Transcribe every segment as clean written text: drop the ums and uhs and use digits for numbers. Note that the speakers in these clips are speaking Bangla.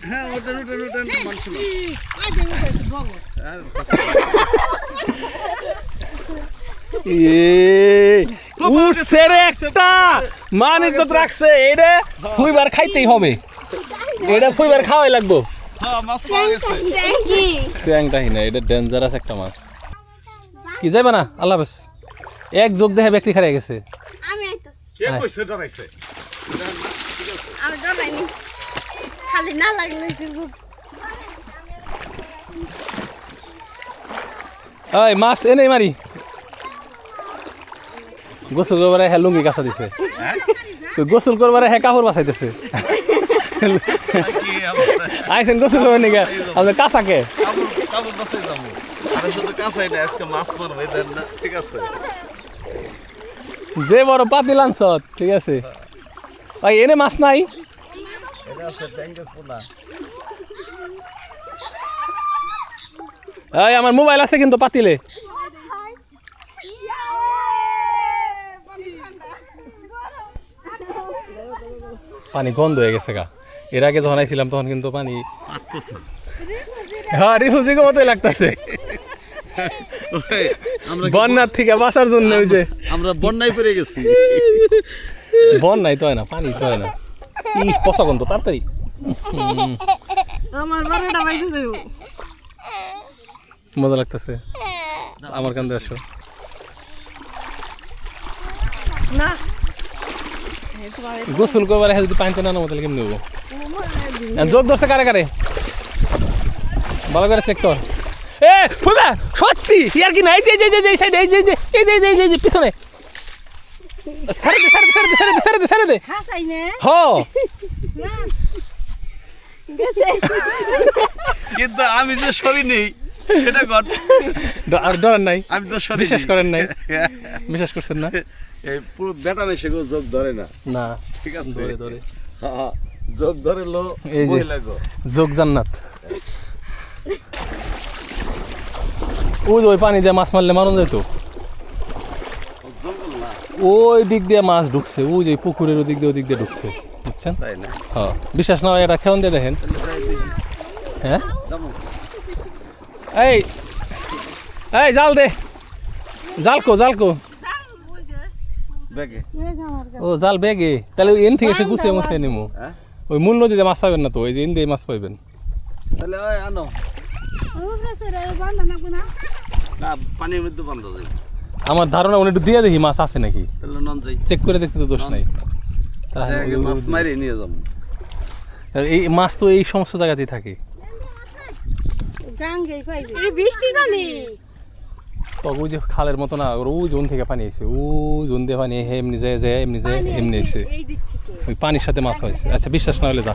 হ্যাঁ ওটা মানুষ উঠছে রে একটা মান ইজ্জত রাখছে এটা ফুইবার খাইতেই হবে এটা ফুইবার খাওয়াই লাগবো মাছ পাওয়া গেছে ট্যাংটাই না এটা ডেঞ্জারাস একটা মাছ কি যাবে না আল্লাহ হাফেজ এক যোগ দেহে ব্যক্তি খারিয়ে গেছে আমি আইতাছি কে কইছে ডরাইছে আমি ডরাইনি খালি না লাগলে জিজু ওই মাছ এনে মারি গোসল করবারে হ্যাঁ লুঙ্গি কাছা দিছে গোসল করবারে হ্যাঁ কাপড় বাছাইতেছে আইসেন গোসল করবেন নাকি আপনার কাঁচাকে কাপড় বাছাই যাবো আরে শুধু কাঁচাই না আজকে মাছ মারবে দেন না ঠিক আছে যে বড় পাতি লাঞ্চ ঠিক আছে ভাই এনে মাছ নাই এটা আছে ট্যাঙ্কের পোনা এই আমার মোবাইল আছে কিন্তু পাতিলে পানি গন্ধ হয়ে গেছে গা এর আগে যখন আইছিলাম তখন কিন্তু পানি হ্যাঁ রিফুজিকে মতোই লাগতেছে বন্যার থেকে বাঁচার জন্য ওই যে আমরা বন্যায় পড়ে গেছি বন্যায় তো হয় না পানি তো হয় না পচা গন্ধ তাড়াতাড়ি আমার 12টা বাজে যাইব মজা লাগতেছে আমার কান্দে আসো না গোসল করবার যদি পানি তো না নামো তাহলে কেমনি নেবো যোগ ধরছে কারে কারে ভালো করে চেক কর এ ফুবা সত্যি ইয়ার কি না এই যে এই সাইড এই যে পিছনে ছেড়ে দে হাসাই না হ কিন্তু আমি যে সরি নেই সেটা কর আর ডরার নাই আমি তো সরি বিশ্বাস করেন নাই বিশ্বাস করছেন না এই পুরো বেটা মেশে গো যোগ ধরে না না ঠিক আছে ধরে হ্যাঁ যোগ ধরে লো এই যে মহিলা গো যোগ জান্নাত ওই পানি দিয়ে মাছ মারলে মারুন যেত ওই দিক দিয়ে মাছ ঢুকছে ওই যে পুকুরের ওদিক দিয়ে ঢুকছে বুঝছেন তাই না হ্যাঁ বিশ্বাস না হয় এটা খেয়ন দিয়ে দেখেন হ্যাঁ এই জাল দে জালকো ব্যাগে ও জাল বেগে তাহলে ওই এন থেকে সে গুছিয়ে মুছিয়ে নিমো হ্যাঁ ওই মূল নদীতে মাছ পাইবেন না তো ওই যে এন দিয়ে মাছ পাইবেন তাহলে ওই আনো না পানির মধ্যে বন্ধ যাই আমার ধারণা উনি একটু দিয়ে দেখি মাছ আছে নাকি তাহলে নন যাই চেক করে দেখতে তো দোষ নাই জায়গায় মাছ মারি নিয়ে যাবো এই মাছ তো এই সমস্ত জায়গাতেই থাকে বৃষ্টি পানি তো ওই যে খালের মতো না ওই জোন থেকে পানি এসে ওই জোন দিয়ে পানি এমনি যায় এমনি এসে এই দিক থেকে ওই পানির সাথে মাছ হয়েছে আচ্ছা বিশ্বাস না হলে যা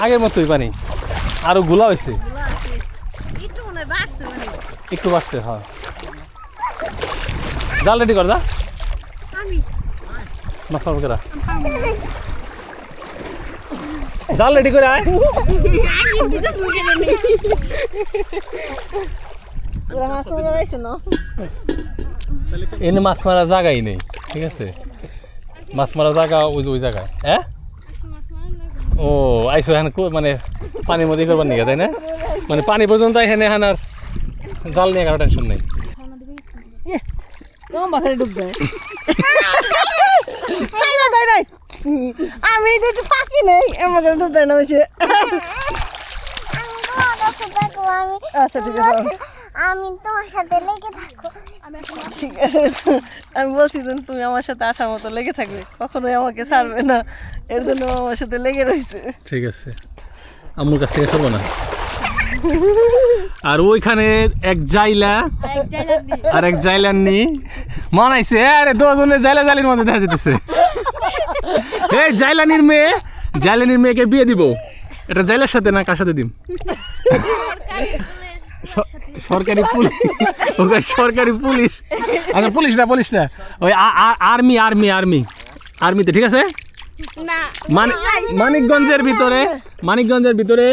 আগের মতোই পানি আরো গুলা হয়েছে একটু মনে বাড়ছে মানে একটু বাড়ছে হ্যাঁ জাল রেডি কর যা আমি মাছ পাবো কেরা জাল রেডি করে আয় এনে মাছ মারা জায়গাই নেই ঠিক আছে মাছ মারা জায়গা ওই জায়গায় হ্যাঁ ও আইসো এখানে মানে পানির মধ্যে করবার নিয়ে তাই না মানে পানি পর্যন্ত এখানে আর জাল নিয়ে কারো টেনশন নেই আমি যেটা ফাঁকি নেই আমার ডুব দেয় না বেশি আচ্ছা ঠিক আছে আমি তোমার সাথে লেগে থাকবো ঠিক আছে আমি বলছি যে তুমি আমার সাথে আসার মতো লেগে থাকবে কখনোই আমাকে ছাড়বে না এর জন্য আমার সাথে লেগে রয়েছে ঠিক আছে আম্মুর কাছ থেকে সরবো না আর ওইখানে এক জাইলা আর এক জাইলাননি মানাইছে আরে দুজনের জাইলানির মধ্যে দেখা যেতেছে এই জাইলানির মেয়েকে বিয়ে দিব এটা জাইলার সাথে না কার সাথে দিম সরকারি পুলিশ সরকারি পুলিশ আচ্ছা পুলিশ না ওই আর্মিতে ঠিক আছে মানিকগঞ্জের ভিতরে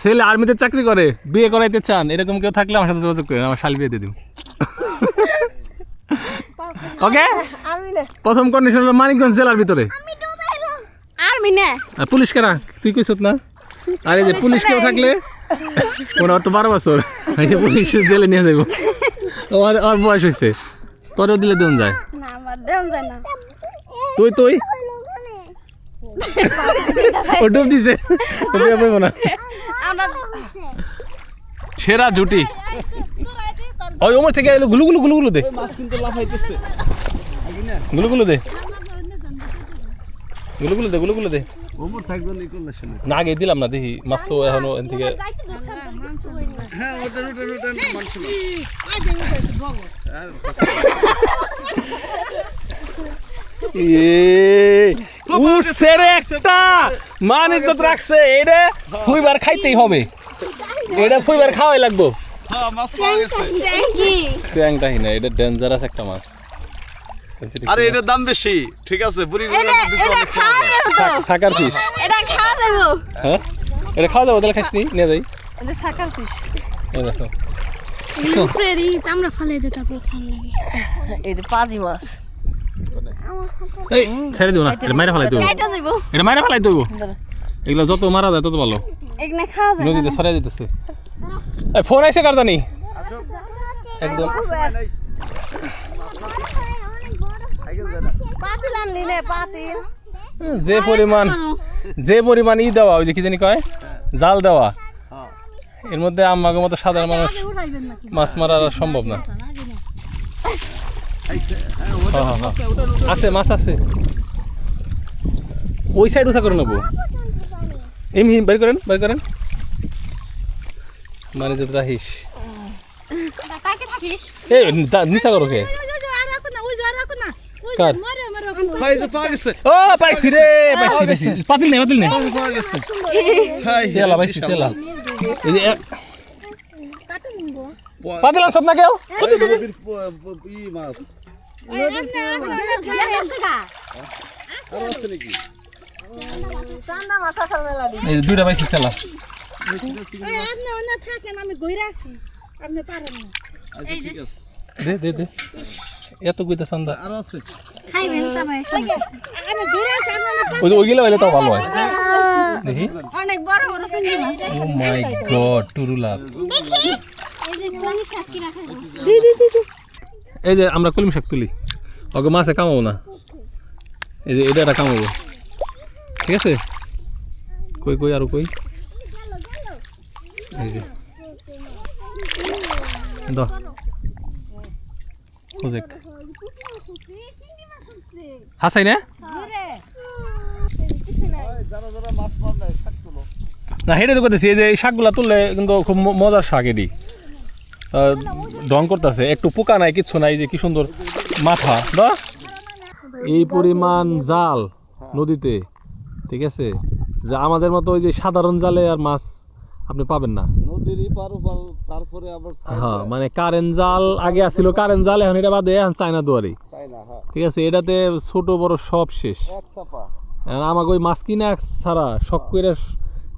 ছেলে আর্মিতে চাকরি করে বিয়ে করাইতে চান এরকম কেউ থাকলে আমার সাথে যোগাযোগ করেন আমার শাল বিয়ে দিয়ে দিন ওকে প্রথম কন্ডিশন হলো মানিকগঞ্জ জেলার ভিতরে ছাড়বি না আর পুলিশ কারা তুই কইছত না আরে যে পুলিশ কেউ থাকলে ওনার তো 12 বছর এই যে পুলিশ জেলে নিয়ে যাবো ওর বয়স হয়েছে তোরও দিলে দেন যায় না আমার দেন যায় না তুই তুই ও ডুব দিছে ওকে বলবো না আমরা সেরা জুটি ওই ওমর থেকে এলো গুলু গুলু গুলু গুলু দে মাছ কিন্তু লাফাইতেছে গুলু গুলু দে গুলু গুলু দে গুলু গুলু দে ওমর থাকবে নি করলে শুনে না আগে দিলাম না দেখি মাছ তো এখনো এন থেকে হ্যাঁ ওটা মানুষ না উঠছে রে একটা মানে তো রাখছে এটা ফুইবার খাইতেই হবে এটা ফুইবার খাওয়াই লাগবো হ্যাঁ মাছ পাওয়া গেছে ট্যাংটাই না এটা ডেঞ্জারাস একটা মাছ আরে এটার দাম বেশি ঠিক আছে বুড়ি এটা খাওয়া যাবে তো সাকার ফিশ এটা খাওয়া যাবে হ্যাঁ এটা খাওয়া যাবো তাহলে খাসনি নিয়ে যাই এটা সাকার ফিশ এই দেখো উপরেরই চামড়া ফালাই দে তারপর খাওয়া এটা পাজি মাছ এই ছেড়ে দিও না এটা মাইরা ফেলাই দেবো কাইটা যাইব এটা মাইরা ফেলাই দেবো এগুলো যত মারা যায় তত ভালো এখানে খাওয়া যায় নদীতে সরাই দিতেছে এই ফোন আইছে কার জানি একদম পাতিল আনলি নে পাতিল যে পরিমাণ ই দেওয়া ওই যে কি জানি কয় জাল দেওয়া এর মধ্যে আমাকে মতো সাধারণ মানুষ মাছ মারা আর সম্ভব না আছে মাছ আছে ওই সাইড উঠা করে নেবো এমনি বের করেন মানে যে রাহিস তাকে থাকিস এ নিচা করো কে কার হাই যে পাওয়া গেছে ও পাইছি রে পাতিল নেই পাওয়া গেছে হাই সেলা পাইছি সেলা এই যে পাতিল সব না কেউ নদীর ই মাছ আর আছে নাকি চান্দা মাছ আসার মেলাডি এই যে দুইটা পাইছি সেলা আপনি ওনা থাকেন আমি ঘুরে আসি আপনি পারেন না আচ্ছা ঠিক আছে দে এত কইতা চান্দা আর আছে খাইবেন সবাই আমি ঘুরে আসি আপনি ওই যে ওইগুলো হইলে তাও ভালো হয় দেখি অনেক বড় বড় চিংড়ি মাছ ও মাই গড টুরুলা এই যে কলমি শাক কি রাখা এই যে আমরা কলমি শাক তুলি ওকে মাছে কামাবো না এই যে এটা কামাবো ঠিক আছে কই আরো কই এই যে দাও প্রজেক্ট হাসাই না যারা মাছ পাওয়া যায় শাক তুলো না হেঁটে তো করতেছি এই যে এই শাকগুলা তুললে কিন্তু খুব মজার শাক এটি ঢং করতেছে একটু পোকা নাই কিচ্ছু নাই যে কি সুন্দর মাথা বা এই পরিমাণ জাল নদীতে ঠিক আছে যে আমাদের মতো ওই যে সাধারণ জালে আর মাছ আপনি পাবেন না নদীর পার ওপার তারপরে আবার হ্যাঁ মানে কারেন্ট জাল আগে আসছিল কারেন্ট জাল এখন এটা বাদে এখন চায়না দুয়ারি চাই না হ্যাঁ ঠিক আছে এটাতে ছোট বড় সব শেষ এক চাপা এখন আমাকে ওই মাছ কিনা ছাড়া শখ করে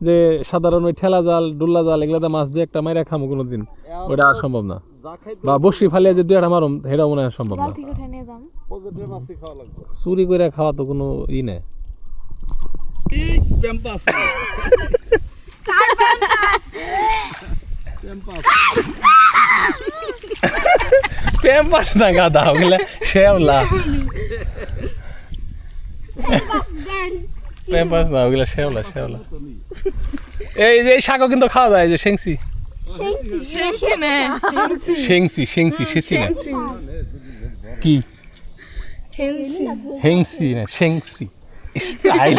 যে সাধারণ ওই ঠেলা জাল ডুল্লা জাল এগুলাতে মাছ দিয়ে একটা মাইরা খামো কোনোদিন ওটা আর সম্ভব না যা খাইতে বা বসি ফালিয়ে যে দুই একটা মারুম সেটাও মনে হয় সম্ভব না থেকে উঠে নিয়ে যাম পজিটিভ মাছই খাওয়া লাগবে চুরি করে খাওয়া তো কোনো ই নেই এই প্যাম্পাস প্যাম্পাস প্যাম্পাস না গাদা ওগুলা শেওলা প্যাম্পাস না ওগুলা শেওলা এই যে শাকও কিন্তু খাওয়া যায় যে শেংসি শেংসি না কি হেংসি না শেংসি স্টাইল